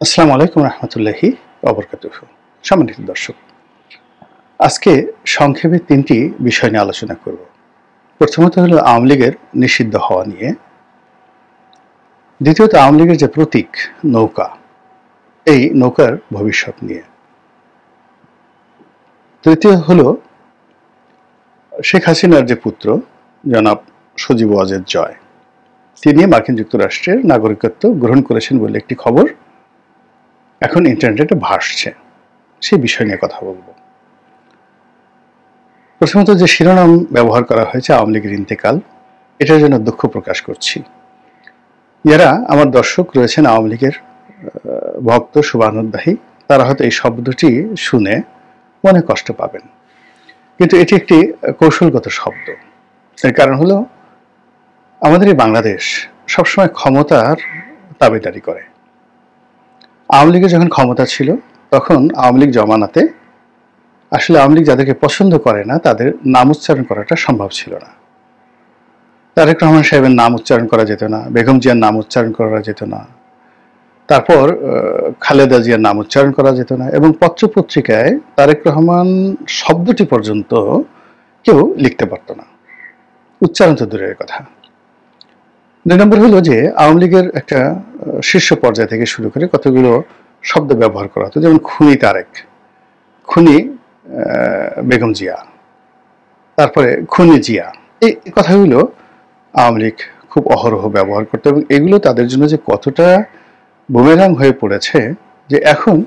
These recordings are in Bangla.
আসসালামু আলাইকুম রহমতুল্লাহি ওবরকাতুহু। সম্মানিত দর্শক, আজকে সংক্ষেপে তিনটি বিষয় নিয়ে আলোচনা করব। প্রথমত হলো আওয়ামী লীগের নিষিদ্ধ হওয়া নিয়ে, দ্বিতীয়ত আওয়ামী লীগের যে প্রতীক নৌকা, এই নৌকার ভবিষ্যৎ নিয়ে, তৃতীয় হলো শেখ হাসিনার যে পুত্র জনাব সজীব ওয়াজেদ জয়, তিনি মার্কিন যুক্তরাষ্ট্রের নাগরিকত্ব গ্রহণ করেছেন বলে একটি খবর এখন ইন্টারনেটে ভাসছে, সেই বিষয় নিয়ে কথা বলবো। প্রথমত যে শিরোনাম ব্যবহার করা হয়েছে আওয়ামী লীগের ইন্তেকাল, এটার জন্য দুঃখ প্রকাশ করছি। যারা আমার দর্শক রয়েছেন আওয়ামী লীগের ভক্ত শুভানুদ্দাহী, তারা হয়তো এই শব্দটি শুনে মনে কষ্ট পাবেন, কিন্তু এটি একটি কৌশলগত শব্দ। এর কারণ হলো আমাদের এই বাংলাদেশ সবসময় ক্ষমতার দাবিদারি করে। আওয়ামী লীগের যখন ক্ষমতা ছিল তখন আওয়ামী লীগ জমানাতে আসলে আওয়ামী লীগ যাদেরকে পছন্দ করে না তাদের নাম উচ্চারণ করাটা সম্ভব ছিল না। তারেক রহমান সাহেবের নাম উচ্চারণ করা যেত না, বেগম জিয়ার নাম উচ্চারণ করা যেত না, তারপর খালেদা জিয়ার নাম উচ্চারণ করা যেত না, এবং পত্রপত্রিকায় তারেক রহমান শব্দটি পর্যন্ত কেউ লিখতে পারত না, উচ্চারণ তো দূরের কথা। 2 নম্বর হলো যে আওয়ামী লীগের একটা শীর্ষ পর্যায় থেকে শুরু করে কতগুলো শব্দ ব্যবহার করা হতো, যেমন খুনি তারেক, খুনি বেগম জিয়া, তারপরে খুনি জিয়া, এই কথাগুলো আওয়ামী লীগ খুব অহরহ ব্যবহার করতো, এবং এগুলো তাদের জন্য যে কতটা বুমেরাং হয়ে পড়েছে যে এখন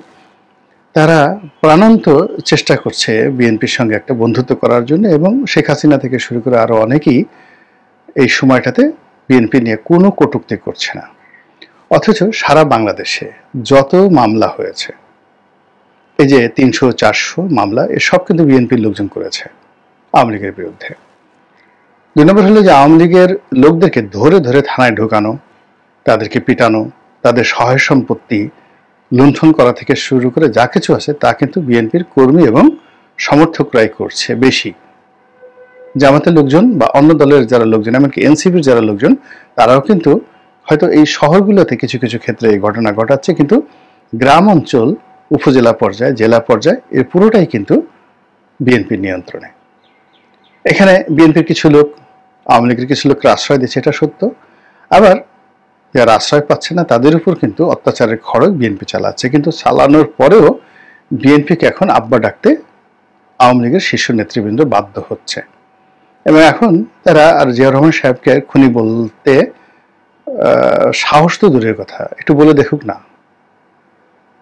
তারা প্রাণান্ত চেষ্টা করছে বিএনপির সঙ্গে একটা বন্ধুত্ব করার জন্য, এবং শেখ হাসিনা থেকে শুরু করে আরো অনেকেই এই সময়টাতে বিএনপি নিয়ে কোনো কটূক্তি করছে না। অথচ সারা বাংলাদেশে যত মামলা হয়েছে, এই যে 300-400 মামলা, এসব কিন্তু বিএনপির লোকজন করেছে আওয়ামী লীগের বিরুদ্ধে। 2 নম্বর হলো যে আওয়ামী লীগের লোকদেরকে ধরে ধরে থানায় ঢোকানো, তাদেরকে পিটানো, তাদের সহায় সম্পত্তি লুণ্ঠন করা থেকে শুরু করে যা কিছু আছে তা কিন্তু বিএনপির কর্মী এবং সমর্থকরাই করছে বেশি। জামাতের লোকজন বা অন্য দলের যারা লোকজন, এমনকি এনসিপির যারা লোকজন, তারাও কিন্তু হয়তো এই শহরগুলোতে কিছু কিছু ক্ষেত্রে এই ঘটনা ঘটাচ্ছে, কিন্তু গ্রাম অঞ্চল, উপজেলা পর্যায়ে, জেলা পর্যায়ে এর পুরোটাই কিন্তু বিএনপির নিয়ন্ত্রণে। এখানে বিএনপির কিছু লোক আওয়ামী লীগের কিছু লোককে আশ্রয় দিচ্ছে, এটা সত্য। আবার যারা আশ্রয় পাচ্ছে না তাদের উপর কিন্তু অত্যাচারের খড়গ বিএনপি চালাচ্ছে, কিন্তু চালানোর পরেও বিএনপিকে এখন আব্বা ডাকতে আওয়ামী লীগের শীর্ষ নেতৃবৃন্দ বাধ্য হচ্ছে। এবং এখন তারা আর জিয়া রহমান সাহেবকে খুনি বলতে সাহস তো দূরের কথা, একটু বলে দেখুক না।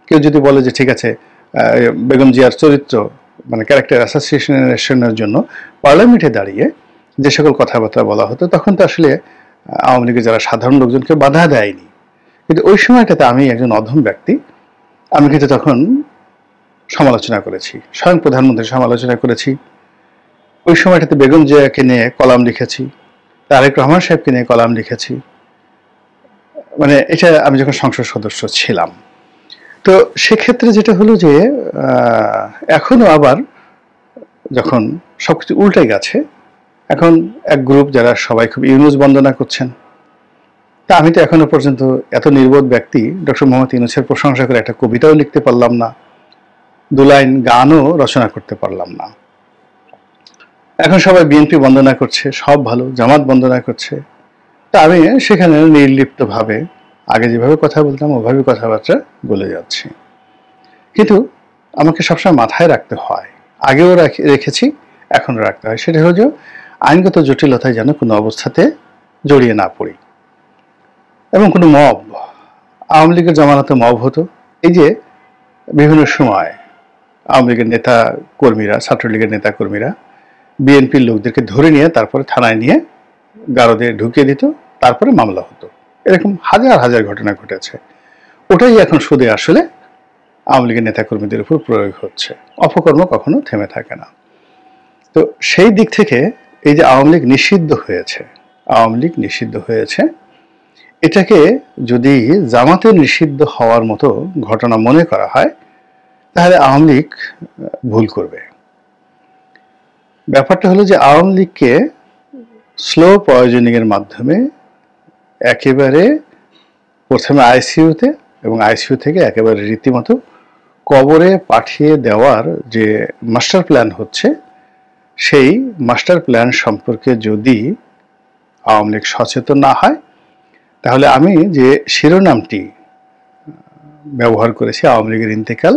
কেউ যদি বলে যে ঠিক আছে, বেগম জিয়ার চরিত্র মানে ক্যারেক্টার অ্যাসোসিয়েশনের জন্য পার্লামেন্টে দাঁড়িয়ে যে সকল কথাবার্তা বলা হতো, তখন তো আসলে আওয়ামী লীগের যারা সাধারণ লোকজনকে বাধা দেয়নি। কিন্তু ওই সময়টাতে আমি একজন অধম ব্যক্তি, আমি কিন্তু তখন সমালোচনা করেছি, স্বয়ং প্রধানমন্ত্রীর সমালোচনা করেছি। ওই সময়টাতে বেগম জিয়াকে নিয়ে কলাম লিখেছি, তারেক রহমান সাহেবকে নিয়ে কলাম লিখেছি, মানে এটা আমি যখন সংসদ সদস্য ছিলাম। তো সেক্ষেত্রে যেটা হলো যে এখনো আবার যখন সবকিছু উল্টে গেছে, এখন এক গ্রুপ যারা সবাই খুব ইউনূস বন্দনা করছেন, তা আমি তো এখনো পর্যন্ত এত নির্বোধ ব্যক্তি ডক্টর মোহাম্মদ ইউনূসের প্রশংসা করে একটা কবিতাও লিখতে পারলাম না, 2 লাইন গানও রচনা করতে পারলাম না। এখন সবাই বিএনপি বন্দনা করছে, সব ভালো, জামাত বন্দনা করছে, তা আমি সেখানে নির্লিপ্তভাবে আগে যেভাবে কথা বলতাম ওভাবে কথাবার্তা বলে যাচ্ছি। কিন্তু আমাকে সবসময় মাথায় রাখতে হয়, আগেও রেখেছি, এখনো রাখতে হয়, সেটা হলো যে আইনগত জটিলতায় যেন কোনো অবস্থাতে জড়িয়ে না পড়ি। এবং কোনো মব, আওয়ামী লীগের জমানাতে মব হতো, এই যে বিভিন্ন সময় আওয়ামী লীগের নেতা কর্মীরা, ছাত্রলীগের নেতা কর্মীরা বিএনপির লোকদেরকে ধরে নিয়ে তারপরে থানায় নিয়ে গারদে ঢুকিয়ে দিত, তারপরে মামলা হতো। এরকম হাজার হাজার ঘটনা ঘটেছে। ওটাই এখন সুদে আসলে আওয়ামী লীগের নেতাকর্মীদের উপর প্রয়োগ হচ্ছে। অপকর্ম কখনো থেমে থাকে না। তো সেই দিক থেকে এই যে আওয়ামী লীগ নিষিদ্ধ হয়েছে, আওয়ামী লীগ নিষিদ্ধ হয়েছে, এটাকে যদি জামাতের নিষিদ্ধ হওয়ার মতো ঘটনা মনে করা হয়, তাহলে আওয়ামী লীগ ভুল করবে। ব্যাপারটা হলো যে আওয়ামী লীগকে স্লো পয়জনিং এর মাধ্যমে একেবারে প্রথমে আইসিইউতে এবং আইসিইউ থেকে একেবারে রীতিমতো কবরে পাঠিয়ে দেওয়ার যে মাস্টার প্ল্যান হচ্ছে, সেই মাস্টার প্ল্যান সম্পর্কে যদি আওয়ামী লীগ সচেতন না হয়, তাহলে আমি যে শিরোনামটি ব্যবহার করেছি আওয়ামী লীগের ইন্তেকাল,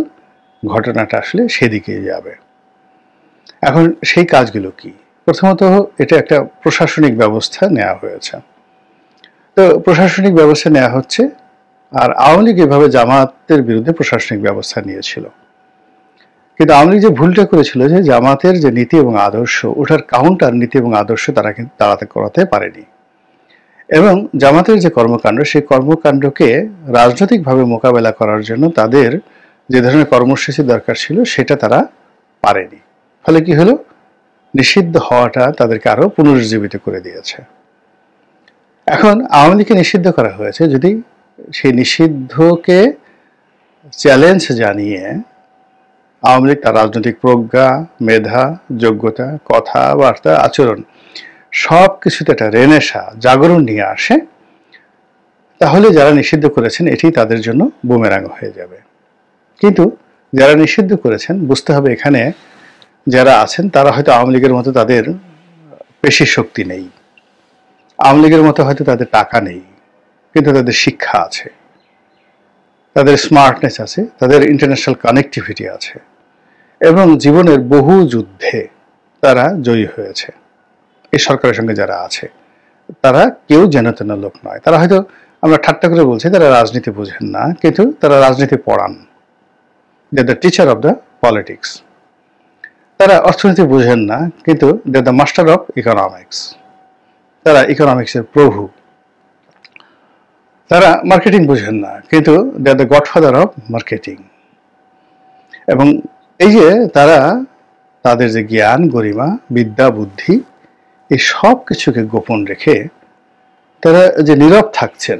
ঘটনাটা আসলে সেদিকেই যাবে। এখন সেই কাজগুলো কি? প্রথমত এটা একটা প্রশাসনিক ব্যবস্থা নেওয়া হয়েছে। তো প্রশাসনিক ব্যবস্থা নেওয়া হচ্ছে, আর আওয়ামী লীগ এভাবে জামাতের বিরুদ্ধে প্রশাসনিক ব্যবস্থা নিয়েছিল। কিন্তু আওয়ামী লীগ যে ভুলটা করেছিল যে জামাতের যে নীতি এবং আদর্শ, ওটার কাউন্টার নীতি এবং আদর্শ তারা কিন্তু দাঁড়াতে করাতে পারেনি, এবং জামাতের যে কর্মকাণ্ড, সেই কর্মকাণ্ডকে রাজনৈতিকভাবে মোকাবেলা করার জন্য তাদের যে ধরনের কর্মসূচি দরকার ছিল সেটা তারা পারেনি। ফলে কি হলো? নিষিদ্ধ হওয়াটা তাদেরকে আরো পুনরুজ্জীবিত করে দিয়েছে। এখন আওয়ামী লীগকে নিষিদ্ধ করা হয়েছে, যদি সেই নিষিদ্ধকে চ্যালেঞ্জ জানিয়ে আওয়ামী লীগ তার রাজনৈতিক প্রজ্ঞা, মেধা, যোগ্যতা, কথাবার্তা, আচরণ সব কিছুতে একটা রেনেসা, জাগরণ নিয়ে আসে, তাহলে যারা নিষিদ্ধ করেছেন এটি তাদের জন্য বুমেরাং হয়ে যাবে। কিন্তু যারা নিষিদ্ধ করেছেন, বুঝতে হবে এখানে যারা আছেন তারা হয়তো আওয়ামী লীগের মতো তাদের পেশি শক্তি নেই, আওয়ামী লীগের মতো হয়তো তাদের টাকা নেই, কিন্তু তাদের শিক্ষা আছে, তাদের স্মার্টনেস আছে, তাদের ইন্টারন্যাশনাল কানেক্টিভিটি আছে, এবং জীবনের বহু যুদ্ধে তারা জয়ী হয়েছে। এই সরকারের সঙ্গে যারা আছে তারা কেউ যেন তেন লোক নয়। তারা হয়তো, আমরা ঠাট্টা করে বলছি, তারা রাজনীতি বোঝেন না, কিন্তু তারা রাজনীতি পড়ান। They are the teacher of the politics. তারা অর্থনীতি বোঝেন না, কিন্তু they are the master of economics. তারা ইকোনমিক্সের প্রভু। তারা মার্কেটিং বোঝেন না, কিন্তু they are the godfather of marketing. এবং এই যে তারা তাদের যে জ্ঞান, গরিমা, বিদ্যা, বুদ্ধি, এই সব কিছুকে গোপন রেখে তারা যে নীরব থাকছেন।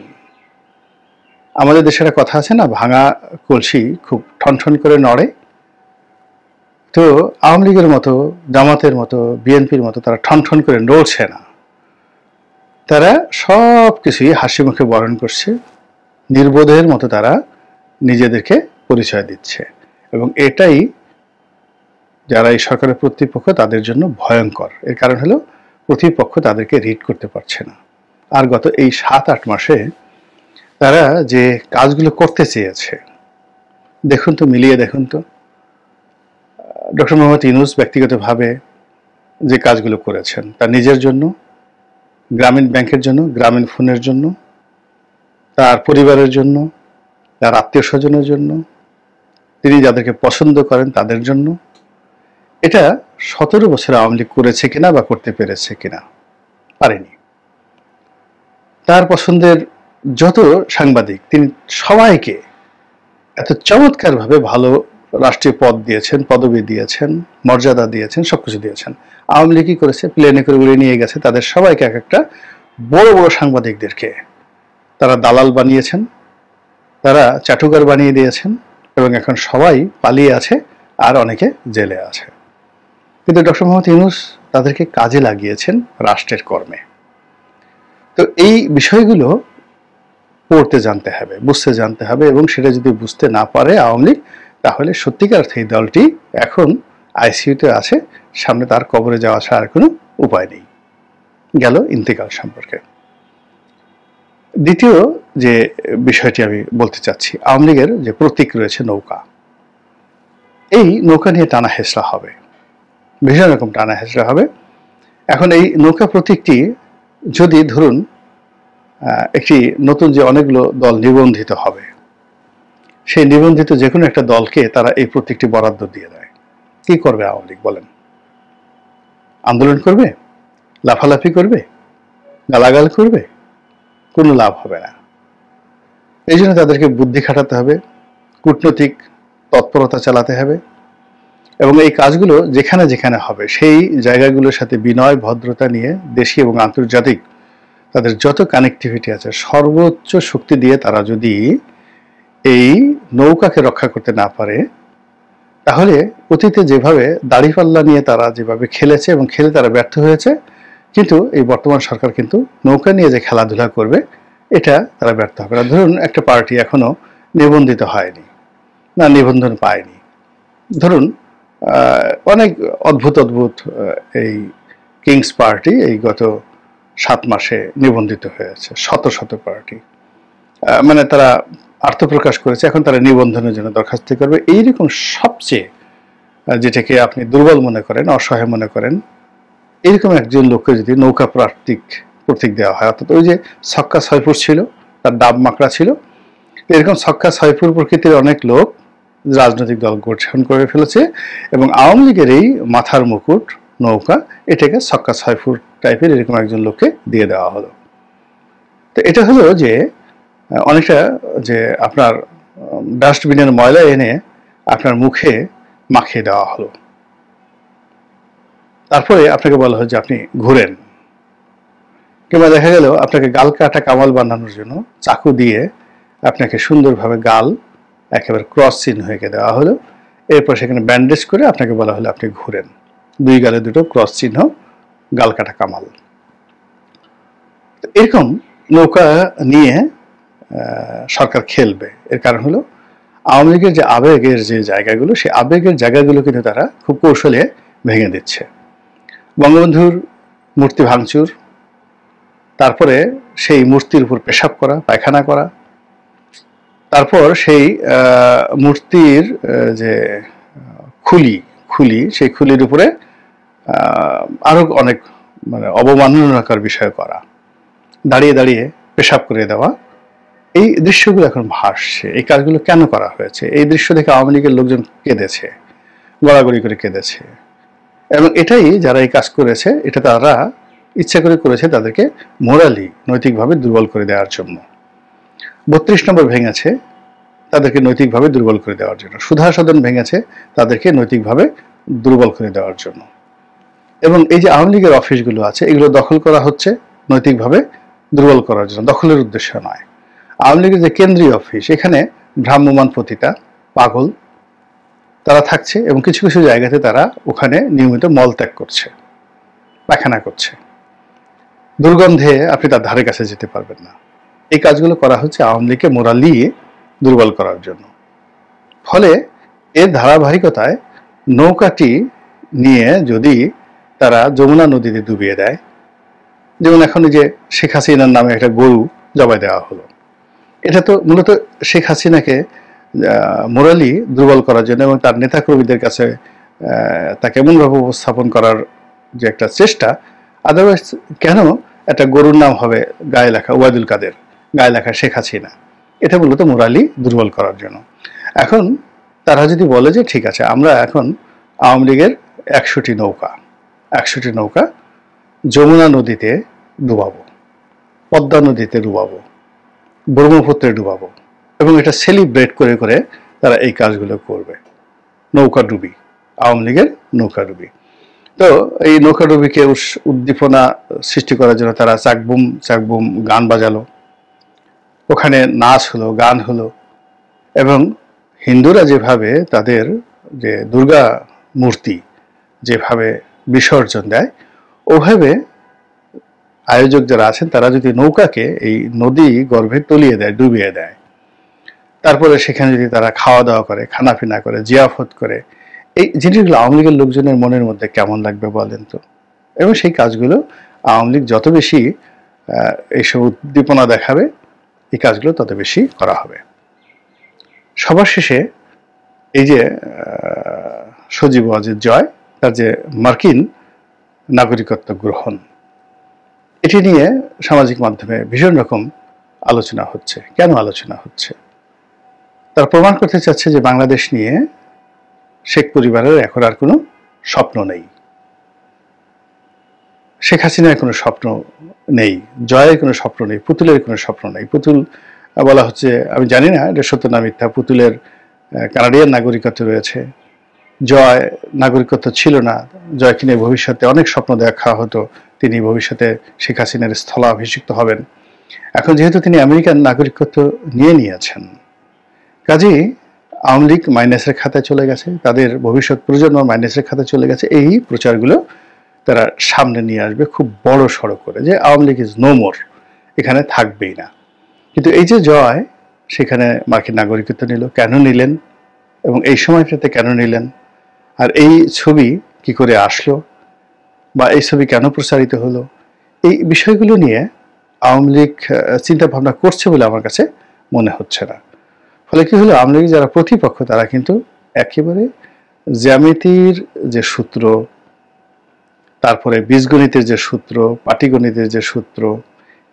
আমাদের দেশে একটা কথা আছে না, ভাঙা কলসি খুব ঠনঠন করে নড়ে। তো আওয়ামী লীগের মতো, জামাতের মতো, বিএনপির মতো তারা ঠনঠন করে নড়ছে না। তারা সব কিছুই হাসি মুখে বরণ করছে, নির্বোধের মতো তারা নিজেদেরকে পরিচয় দিচ্ছে, এবং এটাই যারা এই সরকারের প্রতিপক্ষ তাদের জন্য ভয়ঙ্কর। এর কারণ হলো প্রতিপক্ষ তাদেরকে রিড করতে পারছে না। আর গত এই 7-8 মাসে তারা যে কাজগুলো করতে চেয়েছে, দেখুন তো, মিলিয়ে দেখুন তো। ডক্টর মোহাম্মদ ইউনূস ব্যক্তিগতভাবে যে কাজগুলো করেছেন, তার নিজের জন্য, গ্রামীণ ব্যাংকের জন্য, গ্রামীণ ফোনের জন্য, তার পরিবারের জন্য, তার আত্মীয় স্বজনের জন্য, তিনি যাদেরকে পছন্দ করেন তাদের জন্য, এটা 17 বছর আওয়ামী লীগ করেছে কিনা বা করতে পেরেছে কিনা? পারেনি। তার পছন্দের যত সাংবাদিক, তিনি সবাইকে এত চমৎকারভাবে ভালো রাষ্ট্রীয় পদ দিয়েছেন, পদবি দিয়েছেন, মর্যাদা দিয়েছেন, সবকিছু দিয়েছেন। আওয়ামী লীগ কি করেছে? প্লেনে করে উড়িয়ে নিয়ে গেছে তাদের সবাইকে, এক একটা বড় বড় সাংবাদিকদেরকে তারা দালাল বানিয়েছেন, তারা চাটুকার বানিয়ে দিয়েছেন, এবং এখন সবাই পালিয়ে আছে আর অনেকে জেলে আছে। কিন্তু ডক্টর মোহাম্মদ ইউনূস তাদেরকে কাজে লাগিয়েছেন রাষ্ট্রের কর্মে। তো এই বিষয়গুলো পড়তে জানতে হবে, বুঝতে জানতে হবে, এবং সেটা যদি বুঝতে না পারে আওয়ামী লীগ, তাহলে সত্যিকার এই দলটি এখন আইসিইউতে আছে, সামনে তার কবরে যাওয়া ছাড়া আর কোনো উপায় নেই। গেল ইন্তেকাল সম্পর্কে। দ্বিতীয় যে বিষয়টি আমি বলতে চাচ্ছি, আওয়ামী লীগের যে প্রতীক রয়েছে নৌকা, এই নৌকা নিয়ে টানা হেঁচড়া হবে, ভীষণ রকম টানা হেঁচড়া হবে। এখন এই নৌকা প্রতীকটি যদি ধরুন একটি নতুন যে অনেকগুলো দল নিবন্ধিত হবে, সেই নিবন্ধিত যে কোনো একটা দলকে তারা এই প্রতীকটি বরাদ্দ দিয়ে দেয়, কি করবে আওয়ামী লীগ বলেন? আন্দোলন করবে? লাফালাফি করবে? গালাগাল করবে? কোনো লাভ হবে না। এই জন্য তাদেরকে বুদ্ধি খাটাতে হবে, কূটনৈতিক তৎপরতা চালাতে হবে, এবং এই কাজগুলো যেখানে যেখানে হবে সেই জায়গাগুলোর সাথে বিনয়, ভদ্রতা নিয়ে দেশি এবং আন্তর্জাতিক তাদের যত কানেক্টিভিটি আছে সর্বোচ্চ শক্তি দিয়ে তারা যদি এই নৌকাকে রক্ষা করতে না পারে, তাহলে অতীতে যেভাবে দাড়িপাল্লা নিয়ে তারা যেভাবে খেলেছে এবং খেলে তারা ব্যর্থ হয়েছে, কিন্তু এই বর্তমান সরকার কিন্তু নৌকা নিয়ে যে খেলাধুলা করবে, এটা তারা ব্যর্থ হবে না। ধরুন একটা পার্টি এখনো নিবন্ধিত হয়নি, না নিবন্ধন পায়নি। ধরুন অনেক অদ্ভুত অদ্ভুত এই কিংস পার্টি এই গত 7 মাসে নিবন্ধিত হয়েছে, শত শত পার্টি। মানে তারা আত্মপ্রকাশ করেছে, এখন তারা নিবন্ধনের জন্য দরখাস্ত করবে। এইরকম সবচেয়ে যেটাকে আপনি দুর্বল মনে করেন, অসহায় মনে করেন, এরকম একজন লোককে যদি নৌকা প্রতীক দেওয়া হয়, অর্থাৎ ওই যে ছক্কা ছয়পুর ছিল, তার ডাব মাকড়া ছিল, এরকম ছক্কা ছয়পুর প্রকৃতির অনেক লোক রাজনৈতিক দল গঠন করে ফেলেছে, এবং আওয়ামী লীগের এই মাথার মুকুট নৌকা এটাকে ছক্কা ছয়পুর টাইপের এরকম একজন লোককে দিয়ে দেওয়া হলো। তো এটা হলো যে অনেকটা যে আপনার ডাস্টবিনের ময়লা এনে আপনার মুখে মাখিয়ে দেওয়া হলো, তারপরে আপনাকে বলা হয় যে আপনি ঘুরেন। কিংবা দেখা গেল আপনাকে গাল কাটা কামাল বানানোর জন্য চাকু দিয়ে আপনাকে সুন্দরভাবে গাল একেবারে ক্রস চিহ্ন হয়ে দেওয়া হলো, এরপর সেখানে ব্যান্ডেজ করে আপনাকে বলা হলো আপনি ঘুরেন, 2 গালে 2টো ক্রস চিহ্ন, গাল কাটা কামাল। এরকম নৌকা নিয়ে সরকার খেলবে। এর কারণ হলো আওয়ামী লীগের যে আবেগের যে জায়গাগুলো, সেই আবেগের জায়গাগুলো কিন্তু তারা খুব কৌশলে ভেঙে দিচ্ছে। বঙ্গবন্ধুর মূর্তি ভাঙচুর, তারপরে সেই মূর্তির উপর পেশাব করা, পায়খানা করা, তারপর সেই মূর্তির যে খুলি সেই খুলির উপরে আরো অনেক মানে অবমাননাকর বিষয় করা, দাঁড়িয়ে দাঁড়িয়ে পেশাব করে দেওয়া, এই দৃশ্যগুলো এখন ভাসছে। এই কাজগুলো কেন করা হয়েছে? এই দৃশ্য দেখে আওয়ামী লীগের লোকজন কেঁদেছে, গড়াগড়ি করে কেঁদেছে, এবং এটাই যারা এই কাজ করেছে এটা তারা ইচ্ছা করে করেছে তাদেরকে মোরালি নৈতিকভাবে দুর্বল করে দেওয়ার জন্য। 32 নম্বর ভেঙেছে তাদেরকে নৈতিকভাবে দুর্বল করে দেওয়ার জন্য, সুধা সদন ভেঙেছে তাদেরকে নৈতিকভাবে দুর্বল করে দেওয়ার জন্য, এবং এই যে আওয়ামী লীগের অফিসগুলো আছে এগুলো দখল করা হচ্ছে নৈতিকভাবে দুর্বল করার জন্য, দখলের উদ্দেশ্য নয়। আওয়ামী লীগের যে কেন্দ্রীয় অফিস, এখানে ভ্রাম্যমাণ পতিতা পাগল তারা থাকছে, এবং কিছু কিছু জায়গাতে তারা ওখানে নিয়মিত মলত্যাগ করছে, পায়খানা করছে, দুর্গন্ধে আপনি তার ধারে কাছে যেতে পারবেন না। এই কাজগুলো করা হচ্ছে আওয়ামী লীগকে মোরালি দুর্বল করার জন্য। ফলে এর ধারাবাহিকতায় নৌকাটি নিয়ে যদি তারা যমুনা নদীতে ডুবিয়ে দেয়, যেমন এখন যে শেখ হাসিনার নামে একটা গরু জবাই দেওয়া হলো, এটা তো মূলত শেখ হাসিনাকে মোরালি দুর্বল করার জন্য এবং তার নেতাকর্মীদের কাছে তাকে এমনভাবে উপস্থাপন করার যে একটা চেষ্টা। আদারওয়াইজ কেন একটা গরুর নাম হবে গায়ে লেখা ওবায়দুল কাদের, গায়ে লেখা শেখ হাসিনা? এটা মূলত মোরালি দুর্বল করার জন্য। এখন তারা যদি বলে যে ঠিক আছে আমরা এখন আওয়ামী লীগের 100টি নৌকা যমুনা নদীতে ডুবাবো, পদ্মা নদীতে ডুবাবো, ব্রহ্মপুত্রে ডুবাবো, এবং এটা সেলিব্রেট করে করে তারা এই কাজগুলো করবে। নৌকা ডুবি, আওয়ামী লীগের নৌকা ডুবি। তো এই নৌকা ডুবিকে উদ্দীপনা সৃষ্টি করার জন্য তারা চাকবুম গান বাজালো, ওখানে নাচ হলো, গান হলো, এবং হিন্দুরা যেভাবে তাদের যে দুর্গা মূর্তি যেভাবে বিসর্জন দেয়, ওভাবে আয়োজক যারা আছেন তারা যদি নৌকাকে এই নদী গর্ভে তলিয়ে দেয়, ডুবিয়ে দেয়, তারপরে সেখানে যদি তারা খাওয়া দাওয়া করে, খানাপিনা করে, জিয়াফত করে, এই জিনিসগুলো আওয়ামী লীগের লোকজনের মনের মধ্যে কেমন লাগবে বলেন তো? এবং সেই কাজগুলো আওয়ামী লীগ যত বেশি এইসব উদ্দীপনা দেখাবে, এই কাজগুলো তত বেশি করা হবে। সবার শেষে এই যে সজীব ওয়াজেদ জয়, তার যে মার্কিন নাগরিকত্ব গ্রহণ, এটি নিয়ে সামাজিক মাধ্যমে ভীষণ রকম আলোচনা হচ্ছে। কেন আলোচনা হচ্ছে? তারা প্রমাণ করতে চাচ্ছে যে বাংলাদেশ নিয়ে শেখ পরিবারের এখন আর কোনো স্বপ্ন নেই, শেখ হাসিনার কোনো স্বপ্ন নেই, জয়ের কোনো স্বপ্ন নেই, পুতুলের কোনো স্বপ্ন নেই। পুতুল বলা হচ্ছে, আমি জানি না এটা সত্য না মিথ্যা, পুতুলের কানাডিয়ান নাগরিকত্ব রয়েছে, জয় নাগরিকত্ব ছিল না, জয়কে নিয়ে ভবিষ্যতে অনেক স্বপ্ন দেখা হতো, তিনি ভবিষ্যতে শেখ হাসিনার স্থলাভিষিক্ত হবেন। এখন যেহেতু তিনি আমেরিকান নাগরিকত্ব নিয়েছেন, কাজেই আওয়ামী লীগ মাইনাসের খাতায় চলে গেছে, তাদের ভবিষ্যৎ প্রজন্ম মাইনাসের খাতায় চলে গেছে। এই প্রচারগুলো তারা সামনে নিয়ে আসবে খুব বড় সড়ো করে, যে Awami League is no more, এখানে থাকবেই না। কিন্তু এই যে জয়, সেখানে মার্কিন নাগরিকত্ব নিল, কেন নিলেন এবং এই সময়টাতে কেন নিলেন, আর এই ছবি কি করে আসলো বা এই ছবি কেন প্রচারিত হলো, এই বিষয়গুলো নিয়ে আওয়ামী লীগ চিন্তা ভাবনা করছে বলে আমার কাছে মনে হচ্ছে না। ফলে কি হলো, আওয়ামী লীগের যারা প্রতিপক্ষ তারা কিন্তু একেবারে জ্যামিতির যে সূত্র, তারপরে বীজগণিতের যে সূত্র, পাটিগণিতের যে সূত্র,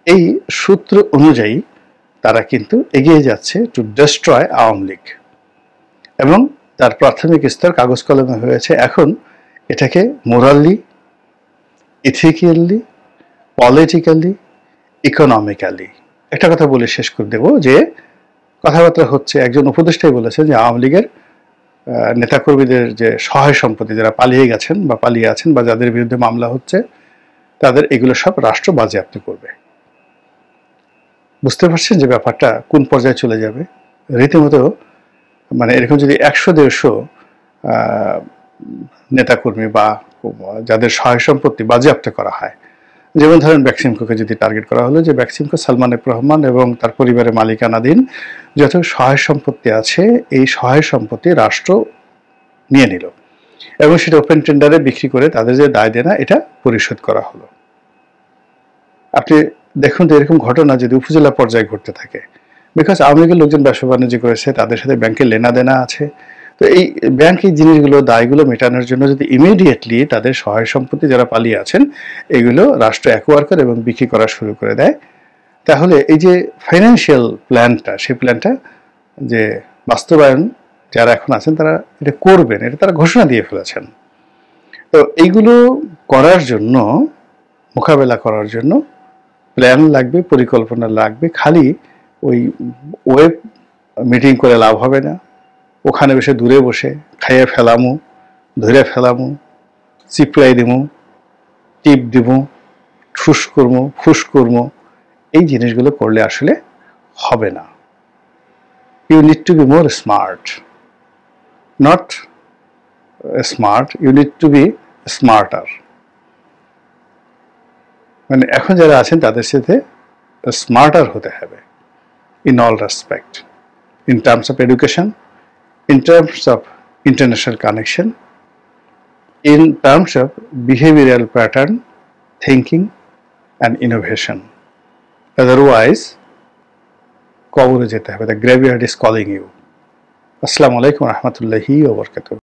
এই সূত্র অনুযায়ী তারা কিন্তু এগিয়ে যাচ্ছে টু ডেস্ট্রয় আওয়ামী লীগ। এবং তার প্রাথমিক স্তর কাগজ কলমে হয়েছে, এখন এটাকে মোরালি, ইথিক্যালি, পলিটিক্যালি, ইকোনমিক্যালি, একটা কথা বলে শেষ করে দেব যে কথাবার্তা হচ্ছে, একজন উপদেষ্টাই বলেছেন যে আওয়ামী লীগের নেতাকর্মীদের যে সহায় সম্পত্তি যারা পালিয়ে গেছেন বা পালিয়ে আছেন বা যাদের বিরুদ্ধে মামলা হচ্ছে, তাদের এগুলো সব রাষ্ট্র বাজেয়াপ্ত করবে। বুঝতে পারছেন যে ব্যাপারটা কোন পর্যায়ে চলে যাবে? রীতিমতো মানে এরকম যদি 100-150 নেতাকর্মী বা যাদের সহায় সম্পত্তি বাজেয়াপ্ত করা হয়, যেমন ধরেন বেক্সিমকোকে যদি টার্গেট করা হলো যে বেক্সিমকো সালমান এফ রহমান এবং তার পরিবারের মালিকানাধীন যত সহায় সম্পত্তি আছে এই সহায় সম্পত্তি রাষ্ট্র নিয়ে নিল এবং সেটা ওপেন টেন্ডারে বিক্রি করে তাদের যে দায় দেনা এটা পরিশোধ করা হলো। আপনি দেখুন তো এরকম ঘটনা যদি উপজেলা পর্যায়ে ঘটতে থাকে, বিকজ আওয়ামী লীগের লোকজন ব্যবসা বাণিজ্য করেছে, তাদের সাথে ব্যাংকের লেনা দেনা আছে, তো এই ব্যাংক এই জিনিসগুলো দায়গুলো মেটানোর জন্য যদি ইমিডিয়েটলি তাদের সহায় সম্পত্তি যারা পালিয়ে আছেন এগুলো রাষ্ট্র অ্যাকোয়ার করে এবং বিক্রি করা শুরু করে দেয়, তাহলে এই যে ফাইন্যান্সিয়াল প্ল্যানটা, সেই প্ল্যানটা যে বাস্তবায়ন যারা এখন আছেন তারা এটা করবেন, এটা তারা ঘোষণা দিয়ে ফেলেছেন। তো এইগুলো করার জন্য, মোকাবেলা করার জন্য প্ল্যান লাগবে, পরিকল্পনা লাগবে। খালি ওই ওয়েব মিটিং করে লাভ হবে না, ওখানে বসে দূরে বসে খাইয়ে ফেলামু, ধরে ফেলামু, চিপড়াই দিমু, টিপ দিমু, ঠুস করমু, ফুস করমু, এই জিনিসগুলো করলে আসলে হবে না। You need to be more smart, not smart, you need to be smarter. মানে এখন যারা আছেন তাদের সাথে স্মার্টার হতে হবে in all respect, in terms of education, in terms of international connection, in terms of behavioral pattern, thinking and innovation. Otherwise, কবরে যেতে হবে। The graveyard is calling you. Assalamu alaikum wa rahmatullahi wa barakatuh.